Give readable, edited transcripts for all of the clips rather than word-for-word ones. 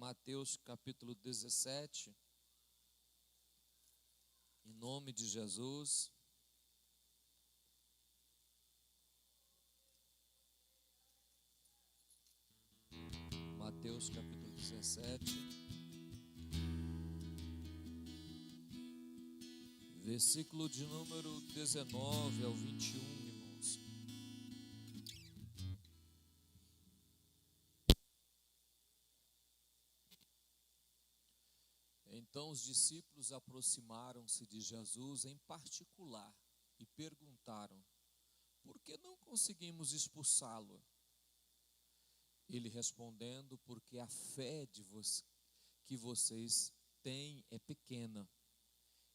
Mateus capítulo 17, em nome de Jesus. Mateus capítulo 17, versículo de número 19 ao 21, irmãos. Então os discípulos aproximaram-se de Jesus em particular e perguntaram: por que não conseguimos expulsá-lo? Ele respondendo: porque a fé que vocês têm é pequena.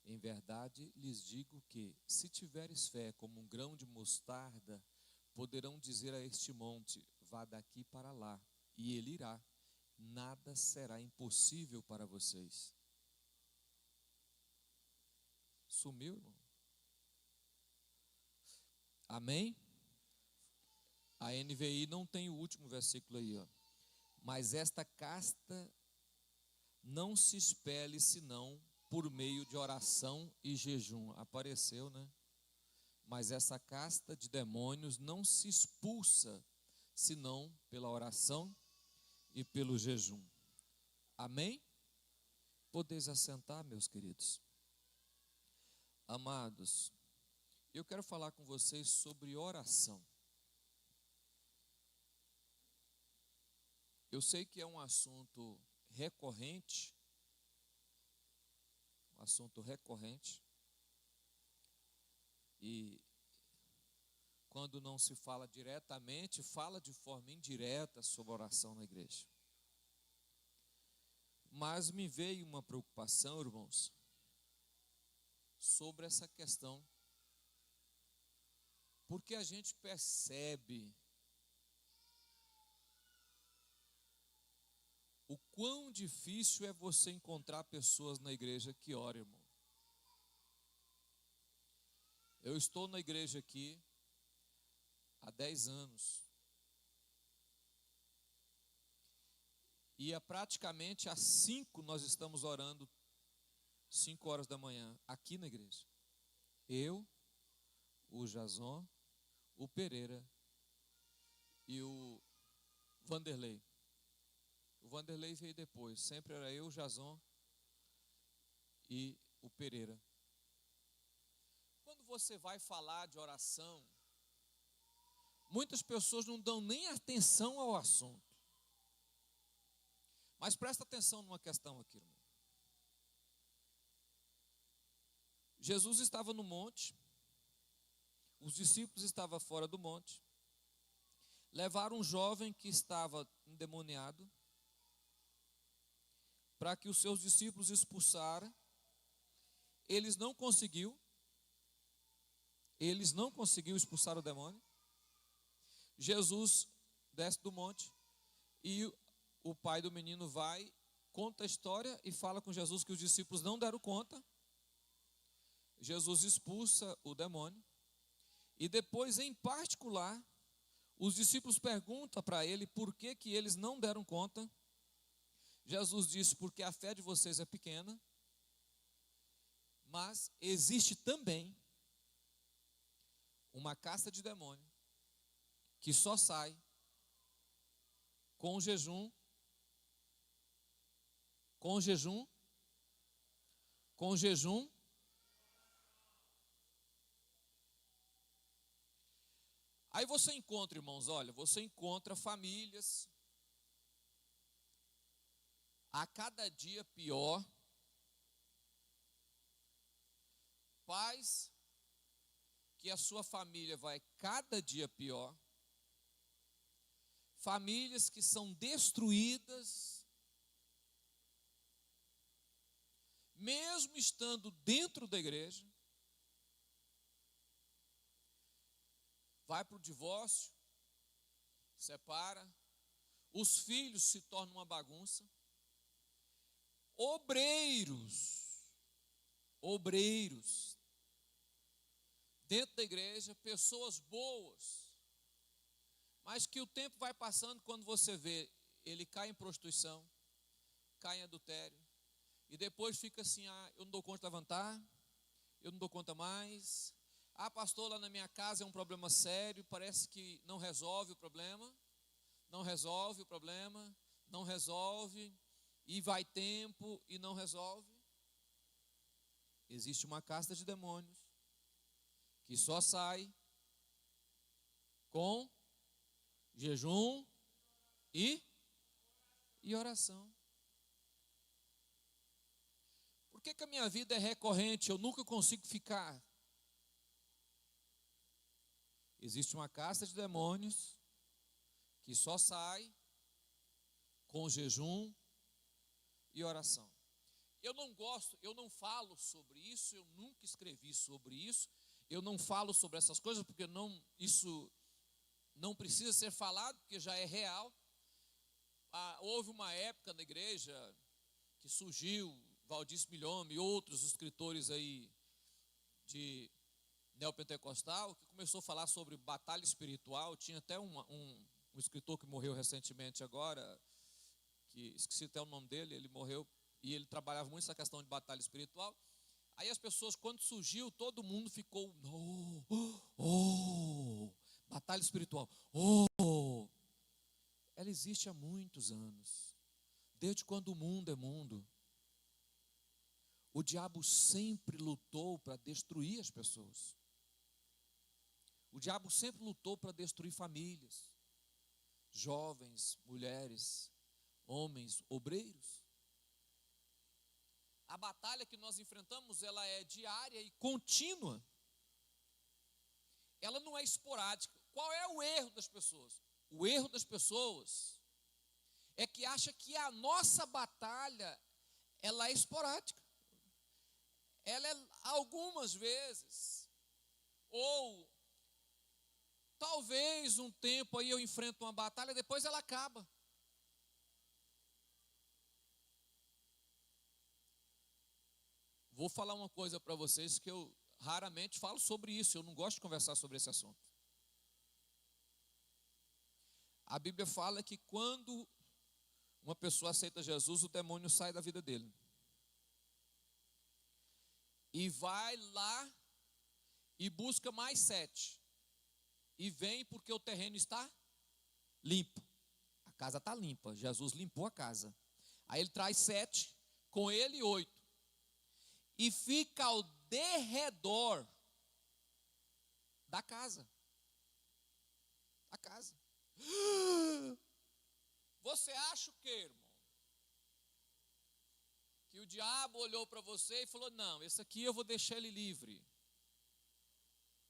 Em verdade lhes digo que, se tiveres fé como um grão de mostarda, poderão dizer a este monte: vá daqui para lá, e ele irá. Nada será impossível para vocês. Sumiu, irmão? Amém? A NVI não tem o último versículo aí, ó. Mas esta casta não se expele senão por meio de oração e jejum. Apareceu, né? Mas essa casta de demônios não se expulsa senão pela oração e pelo jejum. Amém? Podeis assentar, meus queridos. Amados, eu quero falar com vocês sobre oração. Eu sei que é um assunto recorrente, e quando não se fala diretamente, fala de forma indireta sobre oração na igreja. Mas me veio uma preocupação, irmãos, sobre essa questão, porque a gente percebe o quão difícil é você encontrar pessoas na igreja que oram, irmão. Eu estou na igreja aqui há 10 anos. E praticamente às 5 nós estamos orando, 5 horas da manhã, aqui na igreja. Eu, o Jason, o Pereira e o Vanderlei. O Vanderlei veio depois, sempre era eu, o Jason e o Pereira. Quando você vai falar de oração, muitas pessoas não dão nem atenção ao assunto. Mas presta atenção numa questão aqui, irmão. Jesus estava no monte, os discípulos estavam fora do monte, levaram um jovem que estava endemoniado, para que os seus discípulos expulsaram. Eles não conseguiram expulsar o demônio. Jesus desce do monte e o pai do menino vai, conta a história e fala com Jesus que os discípulos não deram conta. Jesus expulsa o demônio e depois, em particular, os discípulos perguntam para ele por que eles não deram conta. Jesus disse: porque a fé de vocês é pequena, mas existe também uma casta de demônio que só sai com jejum, Aí você encontra, irmãos, você encontra famílias a cada dia pior, pais que a sua família vai cada dia pior, famílias que são destruídas, mesmo estando dentro da igreja, vai para o divórcio, separa, os filhos se tornam uma bagunça, obreiros, dentro da igreja, pessoas boas, mas que o tempo vai passando, quando você vê, ele cai em prostituição, cai em adultério. E depois fica assim, eu não dou conta de levantar, eu não dou conta mais. Pastor, lá na minha casa é um problema sério, parece que não resolve o problema, não resolve o problema, não resolve, e vai tempo e não resolve. Existe uma casta de demônios que só sai com jejum e oração. Por que a minha vida é recorrente? Eu nunca consigo ficar. Existe uma casta de demônios que só sai com jejum e oração. Eu não gosto, eu não falo sobre isso, eu nunca escrevi sobre isso, eu não falo sobre essas coisas porque isso não precisa ser falado, porque já é real. Houve uma época na igreja que surgiu Valdir Milhome e outros escritores aí de neopentecostal, que começou a falar sobre batalha espiritual. Tinha até um escritor que morreu recentemente agora, que esqueci até o nome dele, ele morreu, e ele trabalhava muito essa questão de batalha espiritual. Aí as pessoas, quando surgiu, todo mundo ficou, batalha espiritual, ela existe há muitos anos, desde quando o mundo é mundo. O diabo sempre lutou para destruir as pessoas. O diabo sempre lutou para destruir famílias, jovens, mulheres, homens, obreiros. A batalha que nós enfrentamos, ela é diária e contínua. Ela não é esporádica. Qual é o erro das pessoas? O erro das pessoas é que acha que a nossa batalha, ela é esporádica. Ela é algumas vezes, ou talvez um tempo aí eu enfrento uma batalha, depois ela acaba. Vou falar uma coisa para vocês que eu raramente falo sobre isso, eu não gosto de conversar sobre esse assunto. A Bíblia fala que quando uma pessoa aceita Jesus, o demônio sai da vida dele. E vai lá e busca mais 7. E vem porque o terreno está limpo. A casa está limpa, Jesus limpou a casa. Aí ele traz 7, com ele 8. E fica ao derredor da casa. A casa. Você acha o quê, irmão? Que o diabo olhou para você e falou, não, esse aqui eu vou deixar ele livre.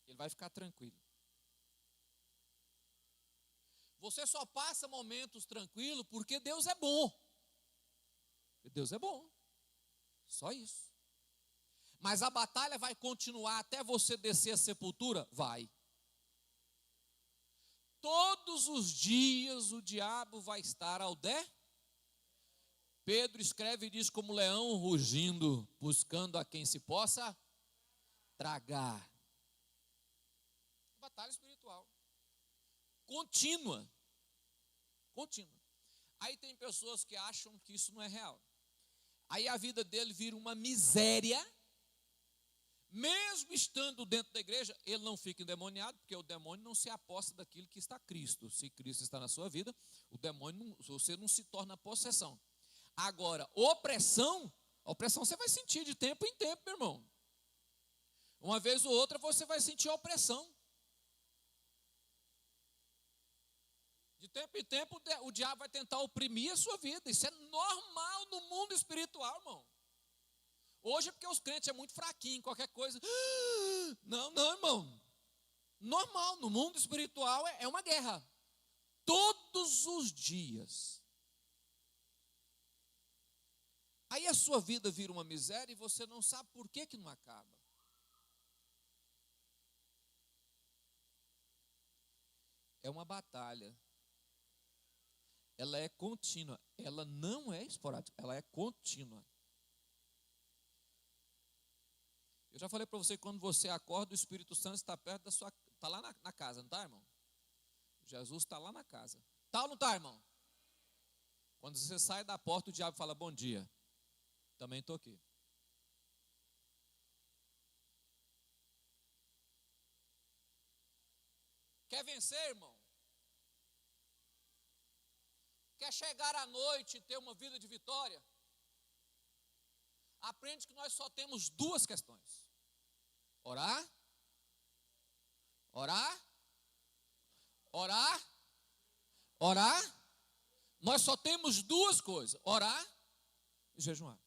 Ele vai ficar tranquilo. Você só passa momentos tranquilos porque Deus é bom. Deus é bom. Só isso. Mas a batalha vai continuar até você descer a sepultura? Vai. Todos os dias o diabo vai estar ao Pedro escreve e diz, como leão rugindo, buscando a quem se possa tragar. Batalha espiritual. Contínua. Contínua. Aí tem pessoas que acham que isso não é real. Aí a vida dele vira uma miséria. Mesmo estando dentro da igreja, ele não fica endemoniado, porque o demônio não se aposta daquilo que está Cristo. Se Cristo está na sua vida, o demônio, você não se torna possessão. Agora, opressão você vai sentir de tempo em tempo, meu irmão. Uma vez ou outra você vai sentir opressão. De tempo em tempo o diabo vai tentar oprimir a sua vida. Isso é normal no mundo espiritual, irmão. Hoje é porque os crentes é muito fraquinho, qualquer coisa. Não, irmão. Normal, no mundo espiritual é uma guerra. Todos os dias. Aí a sua vida vira uma miséria e você não sabe por que não acaba. É uma batalha. Ela é contínua. Ela não é esporádica, ela é contínua. Eu já falei para você que quando você acorda, o Espírito Santo está perto da sua... Está lá na casa, não está, irmão? Jesus está lá na casa. Está ou não está, irmão? Quando você sai da porta, o diabo fala: bom dia, também estou aqui. Quer vencer, irmão? Quer chegar à noite e ter uma vida de vitória? Aprende que nós só temos duas questões: orar, orar, orar, orar. Nós só temos duas coisas: orar e jejuar.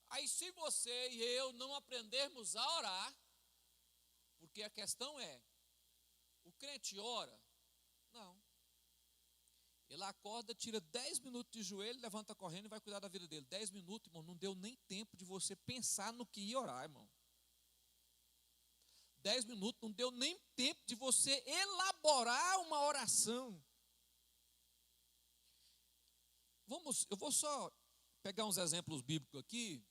Aí, se você e eu não aprendermos a orar, porque a questão é, o crente ora? Não. Ele acorda, tira 10 minutos de joelho, levanta correndo e vai cuidar da vida dele. 10 minutos, irmão, não deu nem tempo de você pensar no que ia orar, irmão. 10 minutos, não deu nem tempo de você elaborar uma oração. Eu vou só pegar uns exemplos bíblicos aqui.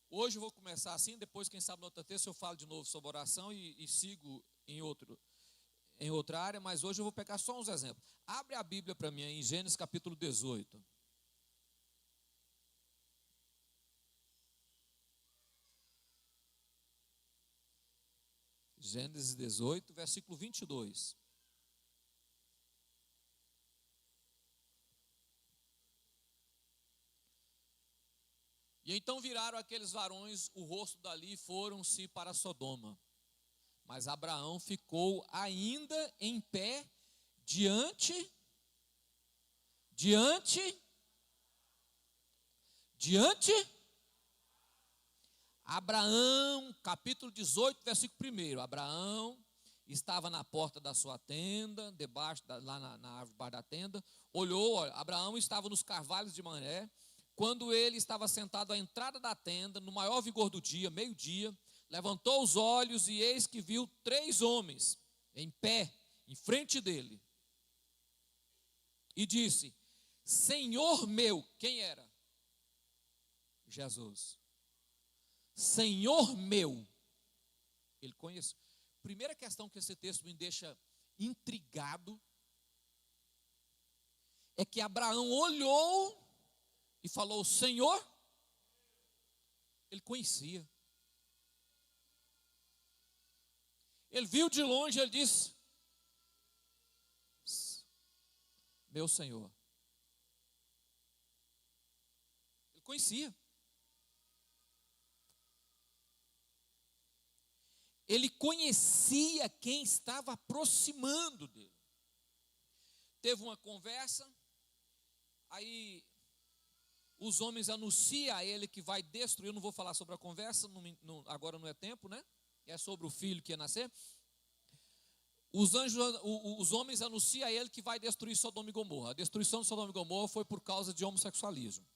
Hoje eu vou começar assim, depois, quem sabe, no outro texto eu falo de novo sobre oração e sigo em outra área, mas hoje eu vou pegar só uns exemplos. Abre a Bíblia para mim aí, em Gênesis capítulo 18. Gênesis 18, versículo 22. E então viraram aqueles varões o rosto dali e foram-se para Sodoma. Mas Abraão ficou ainda em pé diante Abraão, capítulo 18, versículo 1. Abraão estava na porta da sua tenda, lá na árvore debaixo da tenda, olhou, olha, Abraão estava nos carvalhos de Mamré, quando ele estava sentado à entrada da tenda, no maior vigor do dia, meio-dia, levantou os olhos e eis que viu 3 homens em pé, em frente dele, e disse: Senhor meu, quem era? Jesus. Senhor meu. Ele conhece. Primeira questão que esse texto me deixa intrigado é que Abraão olhou e falou: Senhor. Ele conhecia. Ele viu de longe, ele disse: meu Senhor. Ele conhecia. Ele conhecia quem estava aproximando dele. Teve uma conversa, aí os homens anunciam a ele que vai destruir. Eu não vou falar sobre a conversa, agora não é tempo, né? É sobre o filho que ia nascer. Os homens anunciam a ele que vai destruir Sodoma e Gomorra. A destruição de Sodoma e Gomorra foi por causa de homossexualismo.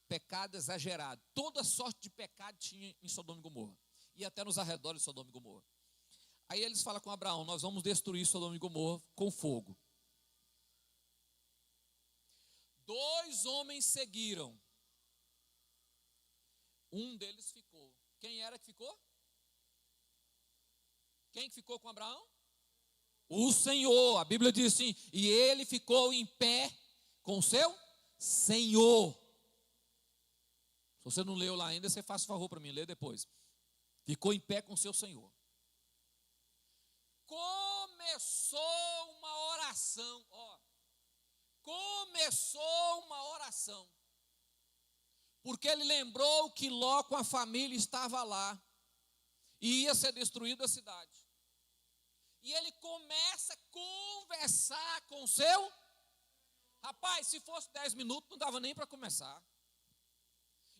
Pecado exagerado. Toda sorte de pecado tinha em Sodoma e Gomorra. E até nos arredores de Sodoma e Gomorra. Aí eles falam com Abraão: nós vamos destruir Sodoma e Gomorra com fogo. 2 homens seguiram. Um deles ficou. Quem era que ficou? Quem que ficou com Abraão? O Senhor. A Bíblia diz assim: e ele ficou em pé com o seu Senhor. Se você não leu lá ainda, você faz o favor para mim, lê depois. Ficou em pé com o seu Senhor. Começou uma oração. Começou uma oração. Porque ele lembrou que Ló com a família estava lá. E ia ser destruída a cidade. E ele começa a conversar com o seu. Rapaz, se fosse 10 minutos, não dava nem para começar.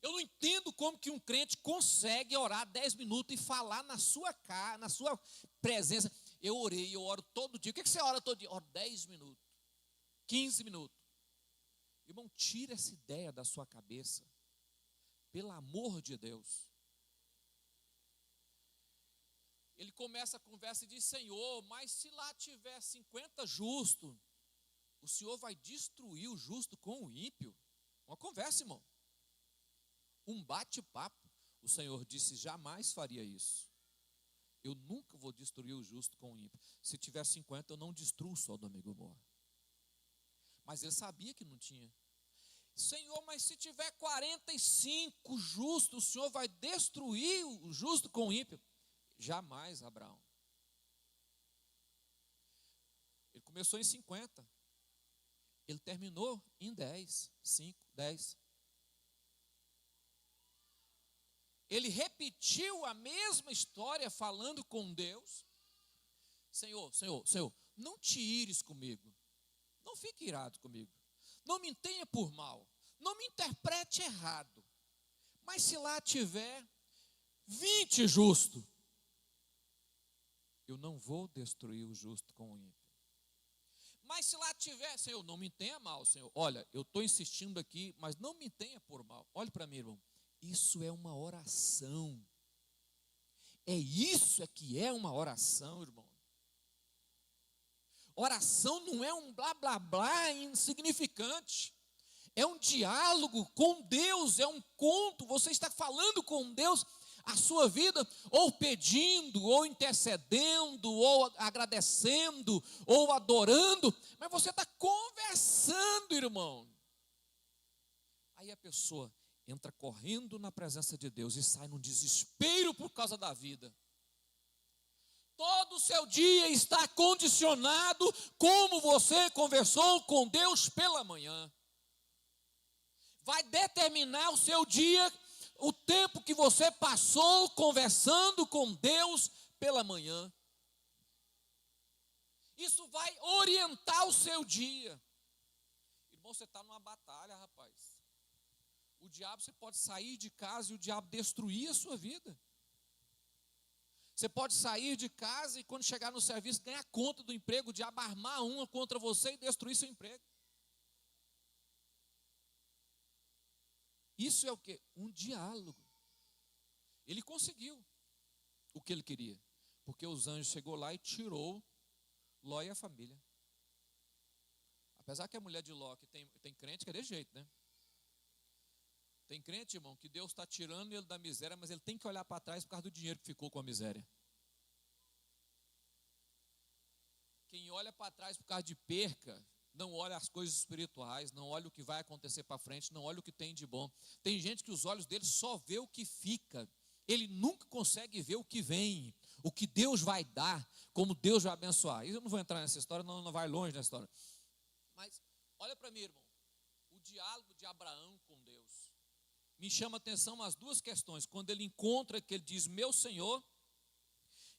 Eu não entendo como que um crente consegue orar 10 minutos e falar na sua cara, na sua presença. Eu orei, eu oro todo dia. O que você ora todo dia? Oro 10 minutos, 15 minutos. Irmão, tira essa ideia da sua cabeça. Pelo amor de Deus. Ele começa a conversa e diz: Senhor, mas se lá tiver 50 justos, o Senhor vai destruir o justo com o ímpio? Uma conversa, irmão. Um bate-papo. O Senhor disse: jamais faria isso. Eu nunca vou destruir o justo com o ímpio. Se tiver 50, eu não destruo Sodoma e Gomorra. Mas ele sabia que não tinha. Senhor, mas se tiver 45 justos, o Senhor vai destruir o justo com o ímpio? Jamais, Abraão. Ele começou em 50. Ele terminou em 10, 5, 10. Ele repetiu a mesma história falando com Deus. Senhor, não te ires comigo. Não fique irado comigo. Não me tenha por mal. Não me interprete errado. Mas se lá tiver 20 justos, eu não vou destruir o justo com o ímpio. Mas se lá tiver, Senhor, não me tenha mal, Senhor. Olha, eu estou insistindo aqui, mas não me tenha por mal. Olhe para mim, irmão. Isso é uma oração. Isso que é uma oração, irmão. Oração não é um blá blá blá insignificante. É um diálogo com Deus, é um conto. Você está falando com Deus a sua vida, ou pedindo, ou intercedendo, ou agradecendo, ou adorando, mas você está conversando, irmão. Aí a pessoa entra correndo na presença de Deus e sai num desespero por causa da vida. Todo o seu dia está condicionado como você conversou com Deus pela manhã. Vai determinar o seu dia, o tempo que você passou conversando com Deus pela manhã. Isso vai orientar o seu dia. Irmão, você está numa batalha, rapaz. O diabo, você pode sair de casa e o diabo destruir a sua vida. Você pode sair de casa e quando chegar no serviço ganhar conta do emprego, o diabo armar uma contra você e destruir seu emprego. Isso é o quê? Um diálogo. Ele conseguiu o que ele queria, porque os anjos chegou lá e tirou Ló e a família. Apesar que a mulher de Ló, que tem crente que é desse jeito, né? Tem crente, irmão, que Deus está tirando ele da miséria, mas ele tem que olhar para trás por causa do dinheiro que ficou com a miséria. Quem olha para trás por causa de perca, não olha as coisas espirituais, não olha o que vai acontecer para frente, não olha o que tem de bom. Tem gente que os olhos dele só vê o que fica. Ele nunca consegue ver o que vem, o que Deus vai dar, como Deus vai abençoar. Eu não vou entrar nessa história, não vai longe nessa história. Mas olha para mim, irmão, o diálogo de Abraão com Deus. Me chama a atenção as duas questões. Quando ele encontra, que ele diz, meu Senhor,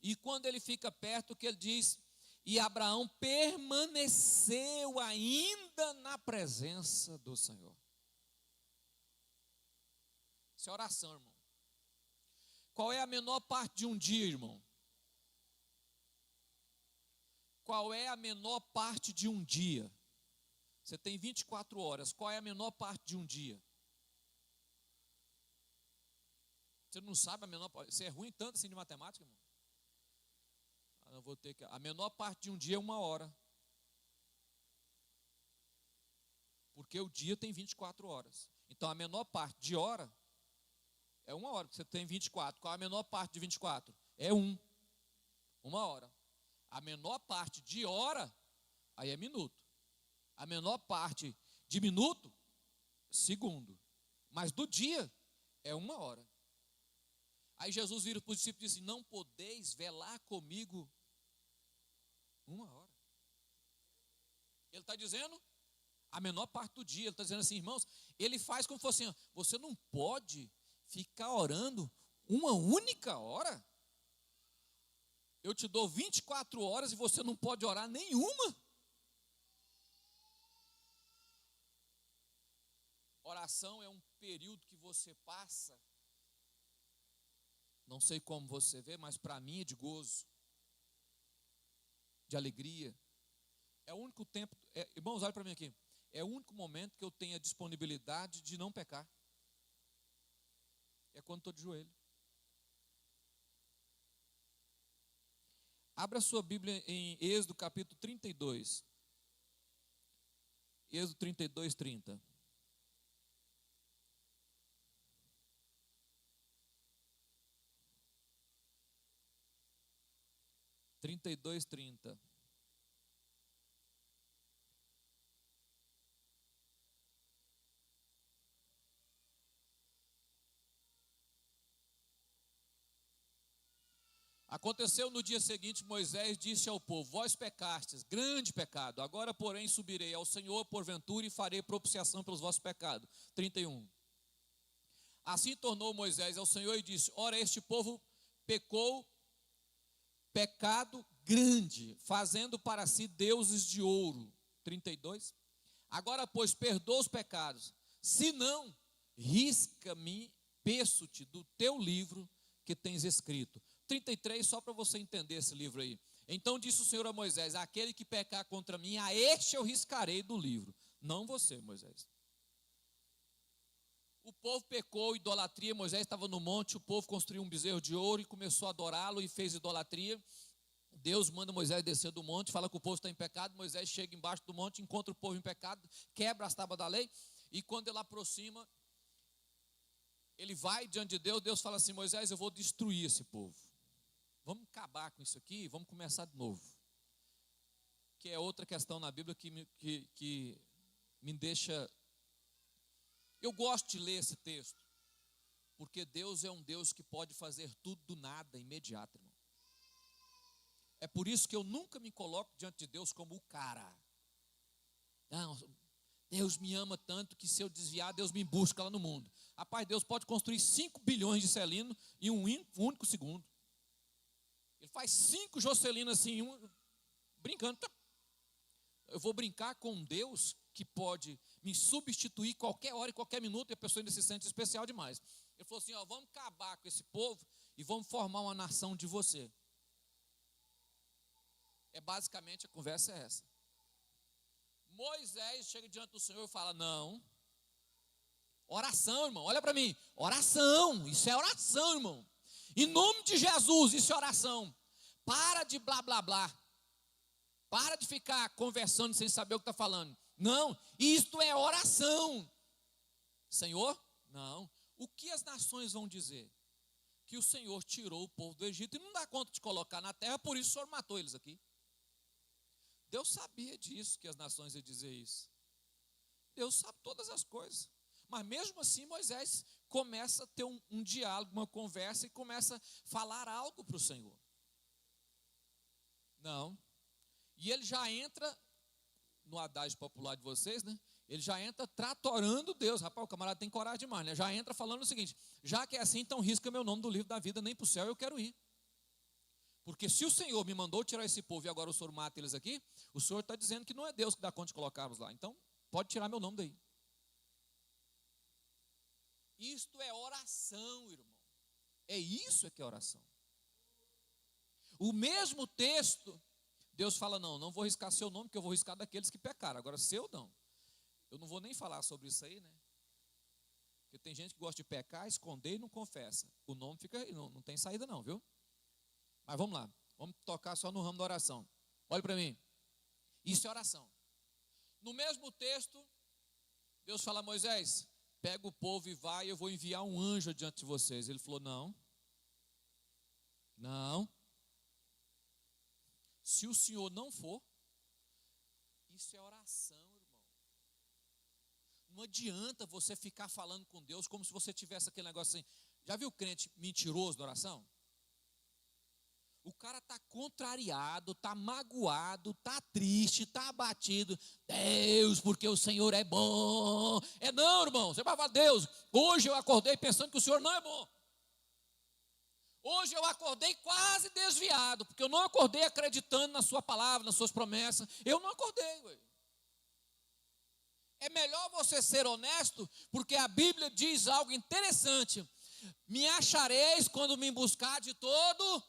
e quando ele fica perto, que ele diz, e Abraão permaneceu ainda na presença do Senhor. Isso é oração, irmão. Qual é a menor parte de um dia, irmão? Qual é a menor parte de um dia? Você tem 24 horas. Qual é a menor parte de um dia? Você não sabe a menor parte. Você é ruim tanto assim de matemática, irmão? Eu vou ter que. A menor parte de um dia é 1 hora. Porque o dia tem 24 horas. Então a menor parte de hora é 1 hora, porque você tem 24. Qual é a menor parte de 24? É 1. 1 hora. A menor parte de hora, aí é minuto. A menor parte de minuto, segundo. Mas do dia é 1 hora. Aí Jesus vira para os discípulos e disse, não podeis velar comigo 1 hora. Ele está dizendo a menor parte do dia. Ele está dizendo assim, irmãos, ele faz como se fosse assim, você não pode ficar orando 1 única hora? Eu te dou 24 horas e você não pode orar nenhuma? Oração é um período que você passa, não sei como você vê, mas para mim é de gozo, de alegria. É o único tempo, irmãos, olha para mim aqui, é o único momento que eu tenho a disponibilidade de não pecar. É quando estou de joelho. Abra sua Bíblia em Êxodo capítulo 32. Êxodo 32, 30. Aconteceu no dia seguinte, Moisés disse ao povo: vós pecastes, grande pecado, agora porém subirei ao Senhor porventura e farei propiciação pelos vossos pecados. 31. Assim tornou Moisés ao Senhor e disse: ora, este povo pecou pecado grande, fazendo para si deuses de ouro. 32. Agora, pois, perdoa os pecados, se não, risca-me, peço-te do teu livro que tens escrito. 33, só para você entender esse livro aí. Então disse o Senhor a Moisés: aquele que pecar contra mim, a este eu riscarei do livro. Não você, Moisés. O povo pecou, idolatria. Moisés estava no monte, o povo construiu um bezerro de ouro e começou a adorá-lo e fez idolatria. Deus manda Moisés descer do monte, fala que o povo está em pecado. Moisés chega embaixo do monte, encontra o povo em pecado, quebra as tábuas da lei, e quando ele aproxima, ele vai diante de Deus. Deus fala assim: Moisés, eu vou destruir esse povo. Vamos acabar com isso aqui e vamos começar de novo. Que é outra questão na Bíblia que me deixa... Eu gosto de ler esse texto, porque Deus é um Deus que pode fazer tudo do nada, imediato, irmão. É por isso que eu nunca me coloco diante de Deus como o cara. Não, Deus me ama tanto que se eu desviar, Deus me busca lá no mundo. Rapaz, Deus pode construir 5 bilhões de celino em um único segundo. Ele faz 5 jocelinos assim, brincando. Eu vou brincar com um Deus que pode me substituir qualquer hora e qualquer minuto, e a pessoa ainda se sente especial demais. Ele falou assim: ó, vamos acabar com esse povo e vamos formar uma nação de você. Basicamente a conversa é essa. Moisés chega diante do Senhor e fala: não, oração, irmão, olha para mim, oração, isso é oração, irmão, em nome de Jesus, isso é oração. Para de blá blá blá, para de ficar conversando sem saber o que está falando. Não, isto é oração. Senhor, não, o que as nações vão dizer? Que o Senhor tirou o povo do Egito e não dá conta de colocar na terra, por isso o Senhor matou eles aqui. Deus sabia disso, que as nações iam dizer isso. Deus sabe todas as coisas. Mas mesmo assim Moisés começa a ter um diálogo, uma conversa, e começa a falar algo para o Senhor. Não. E ele já entra, no adágio popular de vocês, né? Ele já entra tratorando Deus. Rapaz, o camarada tem coragem demais, né? Já entra falando o seguinte: já que é assim, então risca meu nome do livro da vida, nem para o céu eu quero ir. Porque se o Senhor me mandou tirar esse povo e agora o Senhor mata eles aqui, o Senhor está dizendo que não é Deus que dá conta de colocá-los lá. Então, pode tirar meu nome daí. Isto é oração, irmão. É isso que é oração. O mesmo texto, Deus fala: não vou riscar seu nome, porque eu vou riscar daqueles que pecaram. Agora, seu não. Eu não vou nem falar sobre isso aí, né? Porque tem gente que gosta de pecar, esconder e não confessa. O nome fica aí, não tem saída não, viu? Mas vamos lá, vamos tocar só no ramo da oração. Olha para mim, isso é oração. No mesmo texto, Deus fala a Moisés: pega o povo e vai, eu vou enviar um anjo diante de vocês. Ele falou: não. Se o Senhor não for, isso é oração, irmão. Não adianta você ficar falando com Deus como se você tivesse aquele negócio assim. Já viu o crente mentiroso da oração? O cara está contrariado, está magoado, está triste, está abatido. Deus, porque o Senhor é bom. Não, irmão, você vai falar: Deus, hoje eu acordei pensando que o Senhor não é bom. Hoje eu acordei quase desviado, porque eu não acordei acreditando na sua palavra, nas suas promessas. Eu não acordei, ué. É melhor você ser honesto, porque a Bíblia diz algo interessante: me achareis quando me buscar de todo.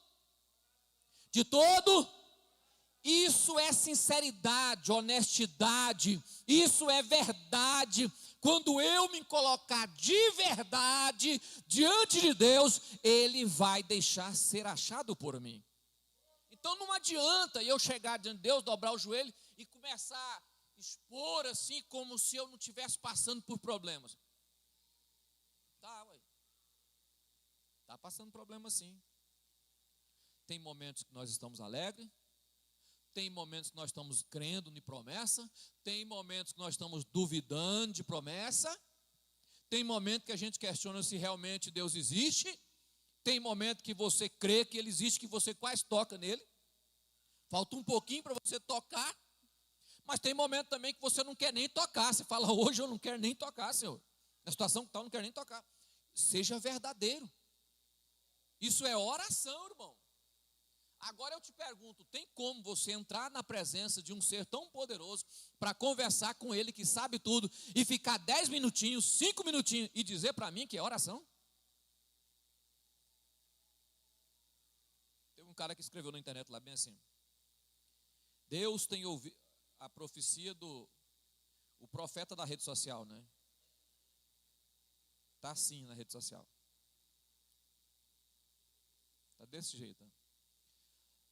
Isso é sinceridade, honestidade, isso é verdade. Quando eu me colocar de verdade diante de Deus, Ele vai deixar ser achado por mim. Então não adianta eu chegar diante de Deus, dobrar o joelho e começar a expor assim, como se eu não estivesse passando por problemas. Está passando problema sim. Tem momentos que nós estamos alegres, tem momentos que nós estamos crendo em promessa, tem momentos que nós estamos duvidando de promessa, tem momentos que a gente questiona se realmente Deus existe, Tem momento que você crê que ele existe, que você quase toca nele. Falta um pouquinho para você tocar. Mas tem momento também que você não quer nem tocar. Você fala, hoje eu não quero nem tocar, Senhor. Na situação que está, eu não quero nem tocar. Seja verdadeiro. Isso é oração, irmão. Agora eu te pergunto, tem como você entrar na presença de um ser tão poderoso para conversar com ele que sabe tudo e ficar 10 minutinhos, 5 minutinhos e dizer para mim que é oração? Teve um cara que escreveu na internet lá bem assim: Deus tem ouvido a profecia o profeta da rede social, né? Tá assim na rede social. Tá desse jeito, né?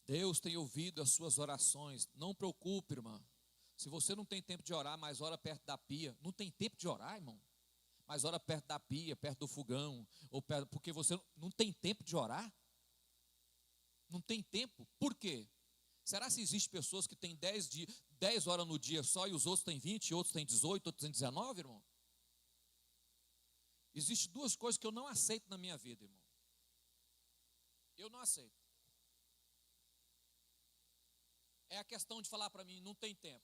Deus tem ouvido as suas orações. Não preocupe, irmã. Se você não tem tempo de orar, mas ora perto da pia. Não tem tempo de orar, irmão? Mas ora perto da pia, perto do fogão, ou perto, porque você não tem tempo de orar? Não tem tempo. Por quê? Será que existe pessoas que têm 10 horas no dia só e os outros têm 20, outros têm 18, outros têm 19, irmão? Existem duas coisas que eu não aceito na minha vida, irmão. Eu não aceito. É a questão de falar para mim, não tem tempo.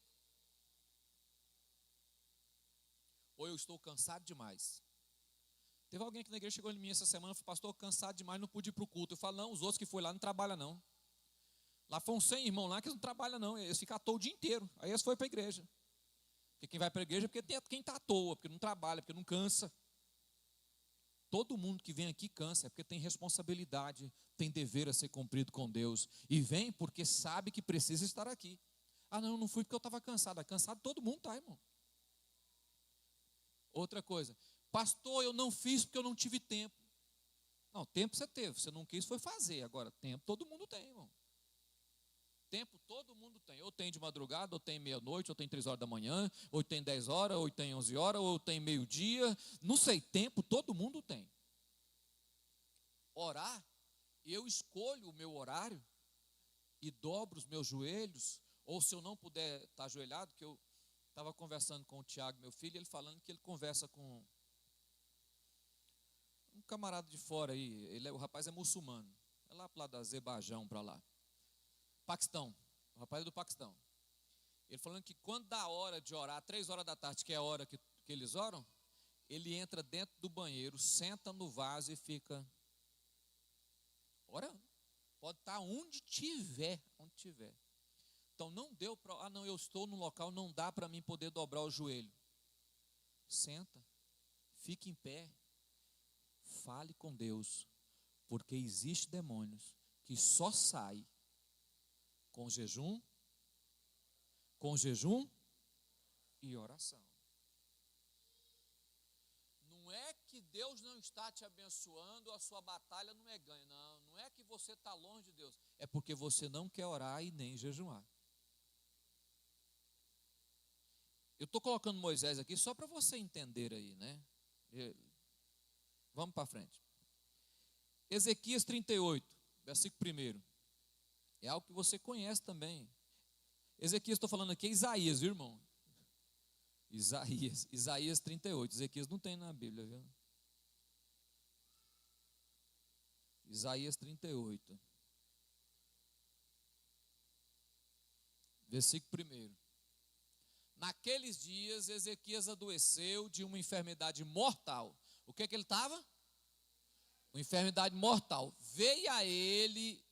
Ou eu estou cansado demais. Teve alguém que na igreja chegou em mim essa semana e falou, pastor, cansado demais, não pude ir para o culto. Eu falo, não, os outros que foram lá não trabalham não. Lá foram 100 irmãos lá que não trabalham não, eles ficam à toa o dia inteiro. Aí eles foram para a igreja. Porque quem vai para a igreja é porque tem quem está à toa, porque não trabalha, porque não cansa. Todo mundo que vem aqui cansa, é porque tem responsabilidade, tem dever a ser cumprido com Deus. E vem porque sabe que precisa estar aqui. Ah, não fui porque eu estava cansado. Cansado todo mundo está, irmão. Outra coisa, pastor, eu não fiz porque eu não tive tempo. Não, tempo você teve, você não quis foi fazer. Agora, tempo todo mundo tem, irmão. Tempo todo mundo tem. Ou tem de madrugada, ou tem meia-noite, ou tem 3 horas da manhã, ou tem 10 horas, ou tem 11 horas, ou tem meio-dia. Não sei, tempo todo mundo tem. Orar, eu escolho o meu horário e dobro os meus joelhos, ou se eu não puder estar ajoelhado, que eu estava conversando com o Tiago, meu filho, ele falando que ele conversa com um camarada de fora aí, o rapaz é muçulmano, é lá para lá da Azerbaijão, para lá. Paquistão, o rapaz é do Paquistão. Ele falando que quando dá a hora de orar, 3 horas da tarde, que é a hora que eles oram, ele entra dentro do banheiro, senta no vaso e fica orando. Pode estar onde tiver, onde tiver. Então não deu para, não, eu estou no local, não dá para mim poder dobrar o joelho. Senta, fique em pé, fale com Deus, porque existe demônios que só saem com jejum e oração. Não é que Deus não está te abençoando, a sua batalha não é ganha. Não é que você está longe de Deus. É porque você não quer orar e nem jejuar. Eu estou colocando Moisés aqui só para você entender aí, né? Vamos para frente. Ezequias 38, versículo 1. É algo que você conhece também. Ezequias, estou falando aqui, é Isaías, viu, irmão? Isaías 38. Ezequias não tem na Bíblia, viu? Isaías 38. Versículo 1. Naqueles dias, Ezequias adoeceu de uma enfermidade mortal. O que ele estava? Uma enfermidade mortal. Veio a ele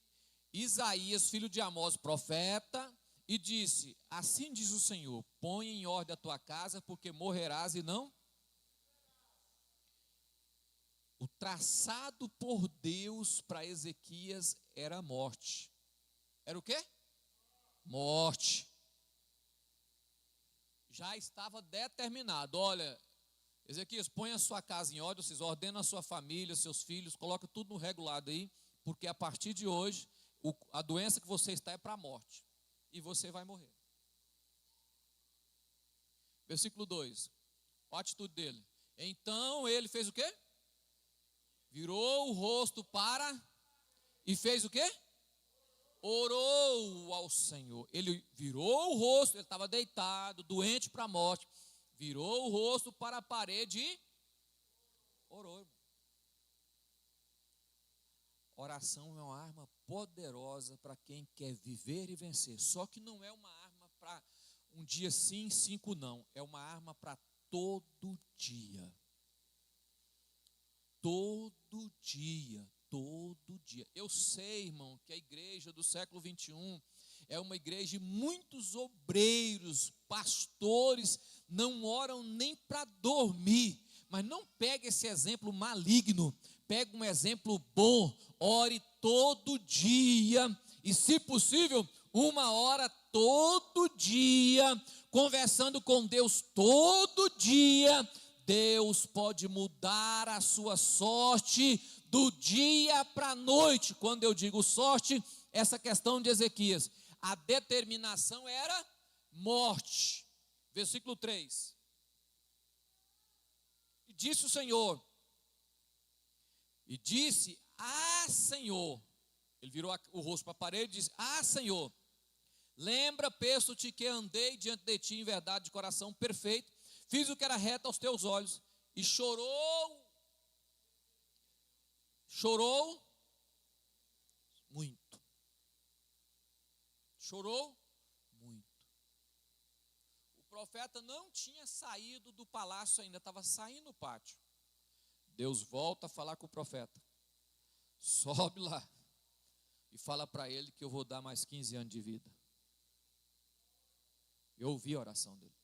Isaías, filho de Amós, profeta, e disse, assim diz o Senhor, põe em ordem a tua casa, porque morrerás e não. O traçado por Deus para Ezequias era a morte. Era o quê? Morte. Já estava determinado. Olha, Ezequias, põe a sua casa em ordem, vocês ordenam a sua família, seus filhos, coloca tudo no regulado aí, porque a partir de hoje, a doença que você está é para a morte. E você vai morrer. Versículo 2. Olha a atitude dele. Então ele fez o quê? Virou o rosto para e fez o quê? Orou ao Senhor. Ele virou o rosto, ele estava deitado, doente para a morte. Virou o rosto para a parede e orou. Oração é uma arma poderosa para quem quer viver e vencer. Só que não é uma arma para um dia sim, 5 não. É uma arma para todo dia. Todo dia, todo dia. Eu sei, irmão, que a igreja do século 21 é uma igreja de muitos obreiros, pastores, não oram nem para dormir. Mas não pegue esse exemplo maligno, pega um exemplo bom, ore todo dia, e se possível, 1 hora todo dia, conversando com Deus todo dia. Deus pode mudar a sua sorte do dia para a noite. Quando eu digo sorte, essa questão de Ezequias, a determinação era morte. Versículo 3. E disse o Senhor, e disse: ah, Senhor. Ele virou o rosto para a parede e disse: ah, Senhor, lembra, peço-te que andei diante de ti em verdade de coração perfeito, fiz o que era reto aos teus olhos. E chorou muito. Chorou muito. O profeta não tinha saído do palácio ainda, estava saindo do pátio. Deus volta a falar com o profeta. Sobe lá e fala para ele que eu vou dar mais 15 anos de vida. Eu ouvi a oração dele.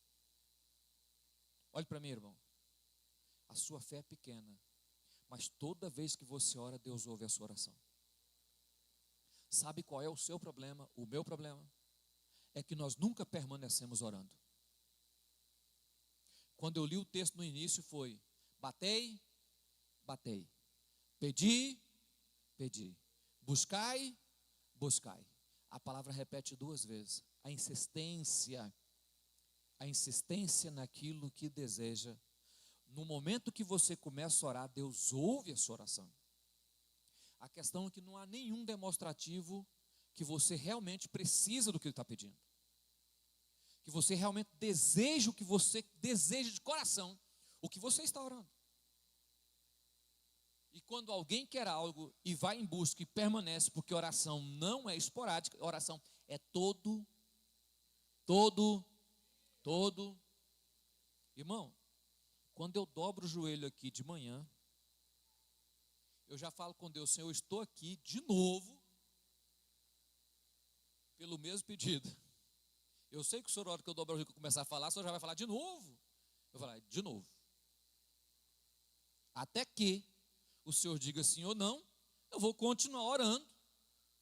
Olhe para mim, irmão. A sua fé é pequena, mas toda vez que você ora, Deus ouve a sua oração. Sabe qual é o seu problema? O meu problema é que nós nunca permanecemos orando. Quando eu li o texto no início foi: batei, batei, pedi, pedi, buscai, buscai. A palavra repete 2 vezes. A insistência naquilo que deseja. No momento que você começa a orar, Deus ouve a sua oração. A questão é que não há nenhum demonstrativo que você realmente precisa do que Ele está pedindo. Que você realmente deseja o que você deseja de coração, o que você está orando. E quando alguém quer algo e vai em busca e permanece, porque oração não é esporádica, oração é todo. Irmão, quando eu dobro o joelho aqui de manhã, eu já falo com Deus: Senhor, eu estou aqui de novo, pelo mesmo pedido. Eu sei que o senhor, na hora que eu dobro o joelho e começar a falar, o senhor já vai falar de novo. Eu vou falar de novo. Até que o senhor diga sim ou não, eu vou continuar orando,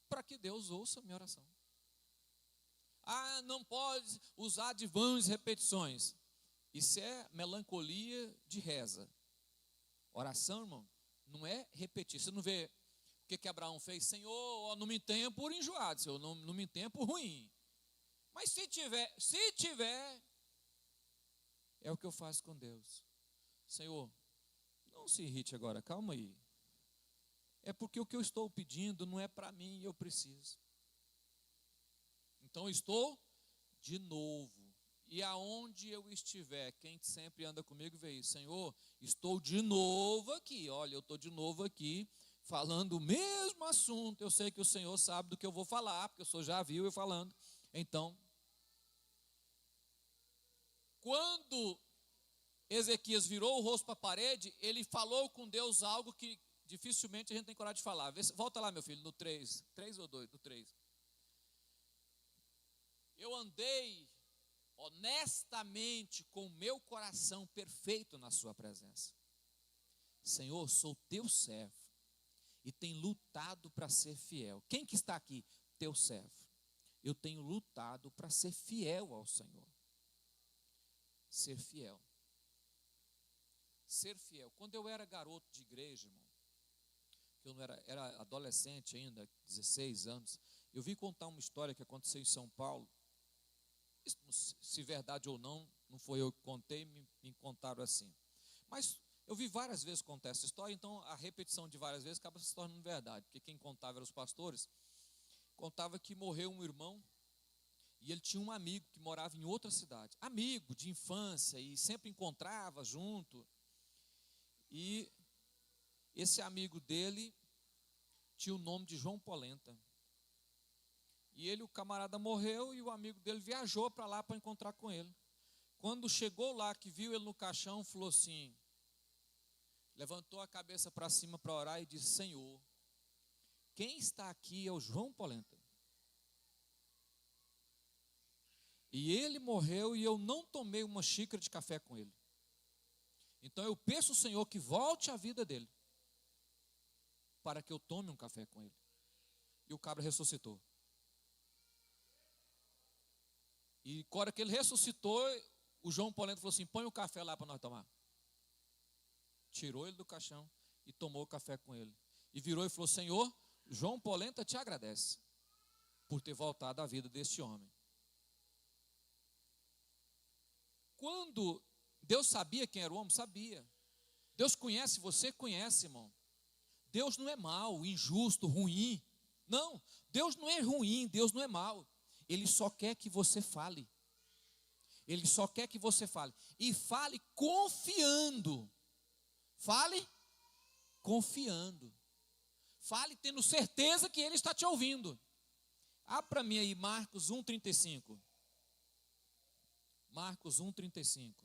para que Deus ouça a minha oração. Ah, não pode usar de vãs repetições. Isso é melancolia de reza. Oração, irmão, não é repetir. Você não vê o que Abraão fez? Senhor, não me tenha por enjoado, Senhor, não me tenha por ruim. Mas se tiver, é o que eu faço com Deus. Senhor, não se irrite agora, calma aí. É porque o que eu estou pedindo não é para mim e eu preciso. Então eu estou de novo. E aonde eu estiver, quem sempre anda comigo vê isso: Senhor, estou de novo aqui. Olha, eu estou de novo aqui, falando o mesmo assunto. Eu sei que o Senhor sabe do que eu vou falar, porque o Senhor já viu eu falando. Então, quando Ezequias virou o rosto para a parede, ele falou com Deus algo que dificilmente a gente tem coragem de falar. Volta lá, meu filho, no 3 ou 2, no 3. Eu andei honestamente com o meu coração perfeito na sua presença. Senhor, sou teu servo e tenho lutado para ser fiel. Quem que está aqui? Teu servo. Eu tenho lutado para ser fiel ao Senhor. Ser fiel. Ser fiel. Quando eu era garoto de igreja, irmão, que eu não era adolescente ainda, 16 anos, eu vi contar uma história que aconteceu em São Paulo. Se verdade ou não, não foi eu que contei, me contaram assim. Mas eu vi várias vezes contar essa história, então a repetição de várias vezes acaba se tornando verdade, porque quem contava eram os pastores. Contava que morreu um irmão e ele tinha um amigo que morava em outra cidade, amigo de infância, e sempre encontrava junto. E esse amigo dele tinha o nome de João Polenta. E ele, o camarada morreu, e o amigo dele viajou para lá para encontrar com ele. Quando chegou lá, que viu ele no caixão, falou assim, levantou a cabeça para cima para orar e disse: Senhor, quem está aqui é o João Polenta. E ele morreu e eu não tomei uma xícara de café com ele. Então eu peço ao Senhor que volte a vida dele, para que eu tome um café com ele. E o cabra ressuscitou. E na hora que ele ressuscitou, o João Polenta falou assim: põe o café lá para nós tomar. Tirou ele do caixão e tomou o café com ele. E virou e falou: Senhor, João Polenta te agradece por ter voltado à vida deste homem. Quando Deus sabia quem era o homem, sabia. Deus conhece você, conhece, irmão. Deus não é mau, injusto, ruim. Não, Deus não é ruim, Deus não é mau. Ele só quer que você fale. Ele só quer que você fale. E fale confiando. Fale confiando. Fale tendo certeza que Ele está te ouvindo. Abra para mim aí Marcos 1,35. Marcos 1,35.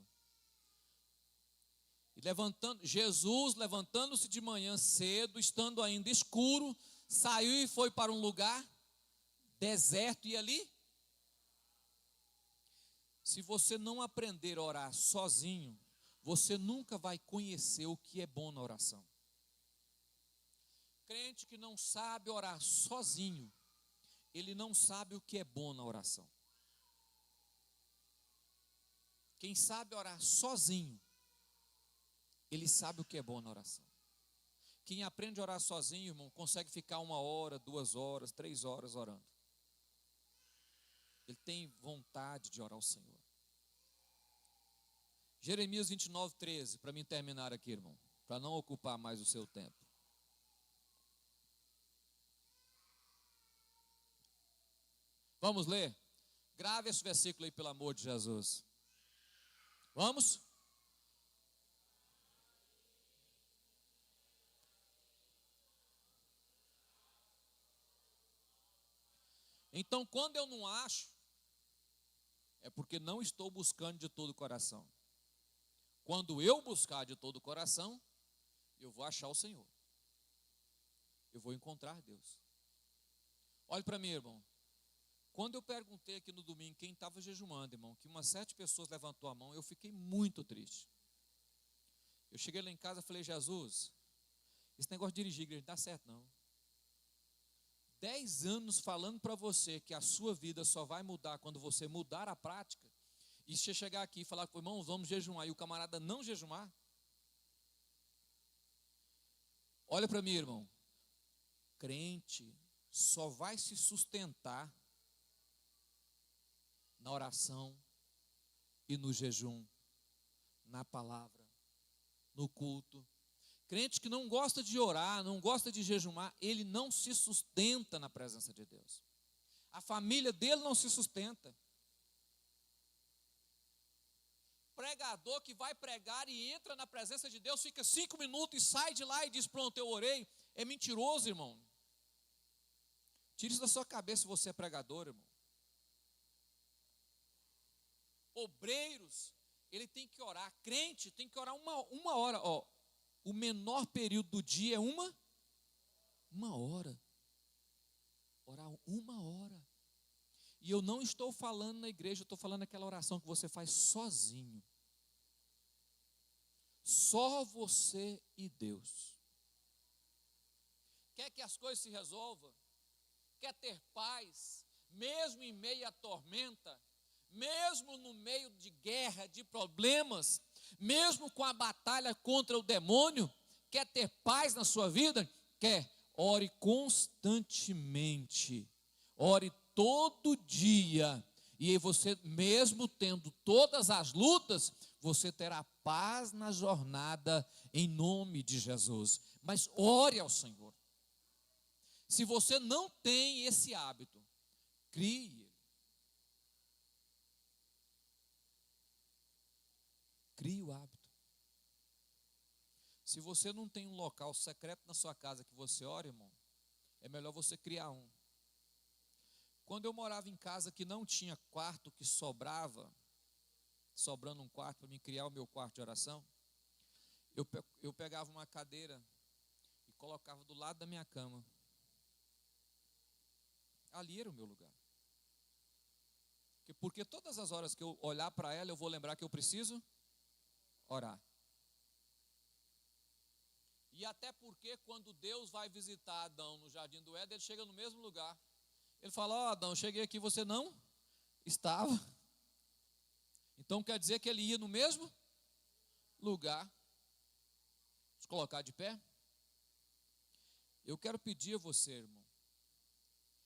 Jesus, levantando-se de manhã cedo, estando ainda escuro, saiu e foi para um lugar deserto, e ali, se você não aprender a orar sozinho, você nunca vai conhecer o que é bom na oração. Crente que não sabe orar sozinho, ele não sabe o que é bom na oração. Quem sabe orar sozinho, ele sabe o que é bom na oração. Quem aprende a orar sozinho, irmão, consegue ficar 1 hora, 2 horas, 3 horas orando. Ele tem vontade de orar ao Senhor. Jeremias 29:13, para mim terminar aqui, irmão, para não ocupar mais o seu tempo. Vamos ler? Grave esse versículo aí, pelo amor de Jesus. Vamos? Então, quando eu não acho, é porque não estou buscando de todo o coração. Quando eu buscar de todo o coração, eu vou achar o Senhor. Eu vou encontrar Deus. Olhe para mim, irmão. Quando eu perguntei aqui no domingo quem estava jejuando, irmão, que umas 7 pessoas levantou a mão, eu fiquei muito triste. Eu cheguei lá em casa e falei: Jesus, esse negócio de dirigir igreja não dá certo não. 10 anos falando para você que a sua vida só vai mudar quando você mudar a prática, e se você chegar aqui e falar com o irmão, vamos jejuar, e o camarada não jejuar, olha para mim, irmão, crente só vai se sustentar na oração e no jejum, na palavra, no culto. Crente que não gosta de orar, não gosta de jejuar, ele não se sustenta na presença de Deus. A família dele não se sustenta. Pregador que vai pregar e entra na presença de Deus, fica 5 minutos e sai de lá e diz: pronto, eu orei. É mentiroso, irmão. Tire isso da sua cabeça se você é pregador, irmão. Obreiros, ele tem que orar. Crente tem que orar uma hora. Ó, o menor período do dia é uma hora. Orar 1 hora. E eu não estou falando na igreja, eu estou falando aquela oração que você faz sozinho. Só você e Deus. Quer que as coisas se resolvam? Quer ter paz, mesmo em meio à tormenta, mesmo no meio de guerra, de problemas, mesmo com a batalha contra o demônio? Quer ter paz na sua vida? Quer? Ore constantemente, ore todo dia, e aí você, mesmo tendo todas as lutas, você terá paz na jornada, em nome de Jesus. Mas ore ao Senhor. Se você não tem esse hábito, crie. Crie o hábito. Se você não tem um local secreto na sua casa que você ora, irmão, é melhor você criar um. Quando eu morava em casa que não tinha quarto, que sobrando um quarto para me criar o meu quarto de oração, eu pegava uma cadeira e colocava do lado da minha cama. Ali era o meu lugar. Porque todas as horas que eu olhar para ela, eu vou lembrar que eu preciso orar. E até porque quando Deus vai visitar Adão no jardim do Éden, ele chega no mesmo lugar. Ele fala: ó, Adão, cheguei aqui, você não estava. Então quer dizer que ele ia no mesmo lugar. Vamos colocar de pé? Eu quero pedir a você, irmão,